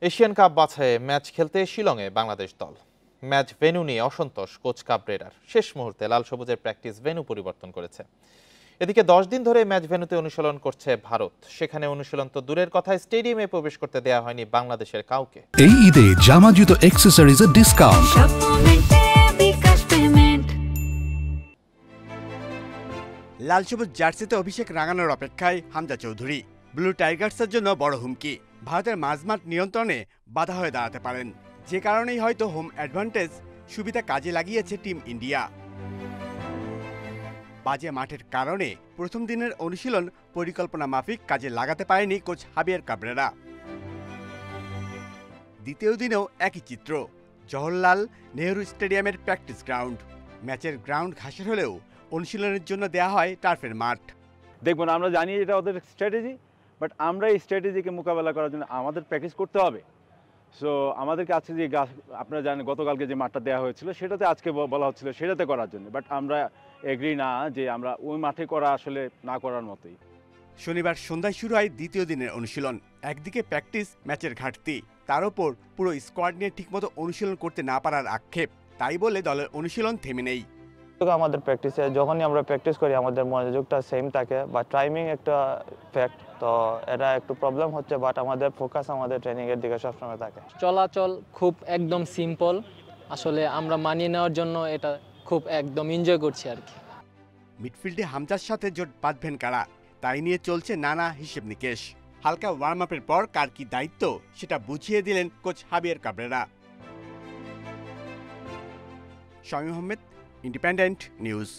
Asian cup বাছাইয়ে match খেলতে শিলংয়ে বাংলাদেশ দল। ম্যাচ ভেন্যু নিয়ে অসন্তোষ কোচ কাবরেরার। শেষ মুহূর্তে লাল সবুজের প্র্যাকটিস ভেন্যু পরিবর্তন করেছে। এদিকে 10 দিন ধরে ম্যাচ ভেন্যুতে অনুশীলন করছে ভারত। সেখানে অনুশীলন তো দূরের কথা, স্টেডিয়ামে প্রবেশ করতে দেওয়া হয়নি বাংলাদেশের কাউকে। এই ঈদে জামা জুতো অ্যাক্সেসরিজের ডিসকাউন্ট। লাল সবুজ জার্সিতে অভিষেক রাঙানোর অপেক্ষায় হামজা চৌধুরী। ব্লু টাইগার্সের জন্য বড় হুমকি, ভারতের মাঝমাঠ নিয়ন্ত্রণে বাধা হয়ে দাঁড়াতে পারেন। যে কারণেই হয়তো হোম অ্যাডভান্টেজ সুবিধা কাজে লাগিয়েছে টিম ইন্ডিয়া। বাজে মাঠের কারণে প্রথম দিনের অনুশীলন পরিকল্পনা মাফিক কাজে লাগাতে পারেনি কোচ হাবিয়ার কাবরেরা। দ্বিতীয় দিনেও একই চিত্র, জওহরলাল নেহরু স্টেডিয়ামের প্র্যাকটিস গ্রাউন্ড। ম্যাচের গ্রাউন্ড ঘাসের হলেও অনুশীলনের জন্য দেয়া হয় টার্ফের মাঠ। দেখুন, আমরা জানি এটা ওদের স্ট্র্যাটেজি, বাট আমরা এই স্ট্র্যাটেজিকে মোকাবেলা করার জন্য আমাদের প্র্যাকটিস করতে হবে। সো আমাদেরকে আজকে যে আপনারা জানেন গতকালকে যে মাঠটা দেওয়া হয়েছিল সেটাতে আজকে বলা হচ্ছিল সেটাতে করার জন্য, বাট আমরা এগ্রি না যে আমরা ওই মাঠে করা আসলে না করার মতোই। শনিবার সন্ধ্যায় শুরু হয় দ্বিতীয় দিনের অনুশীলন। একদিকে প্র্যাকটিস ম্যাচের ঘাটতি, তার ওপর পুরো স্কোয়াড নিয়ে ঠিকমতো অনুশীলন করতে না পারার আক্ষেপ। তাই বলে দলের অনুশীলন থেমে নেই। আমাদের প্র্যাকটিসে যখনই আমরা প্র্যাকটিস করি আমাদের মনোযোগটা সেম থাকে, বাট টাইমিং একটা ফ্যাক্ট, তো এটা একটু প্রবলেম হচ্ছে, বাট আমাদের ফোকাস আমাদের ট্রেনিংয়ের দিকে সবসময় থাকে। চলাচল খুব একদম সিম্পল, আসলে আমরা মানিয়ে নেওয়ার জন্য এটা খুব একদম এনজয় করছি আর কি। মিডফিল্ডে হামজার সাথে জোট বাঁধবেন কারা, তাই নিয়ে চলছে নানা হিসেব নিকেশ। হালকা ওয়ার্ম আপের পর কার কি দায়িত্ব সেটা বুঝিয়ে দিলেন coach হাবিয়ার Cabrera. Shamim Ahmed, independent news.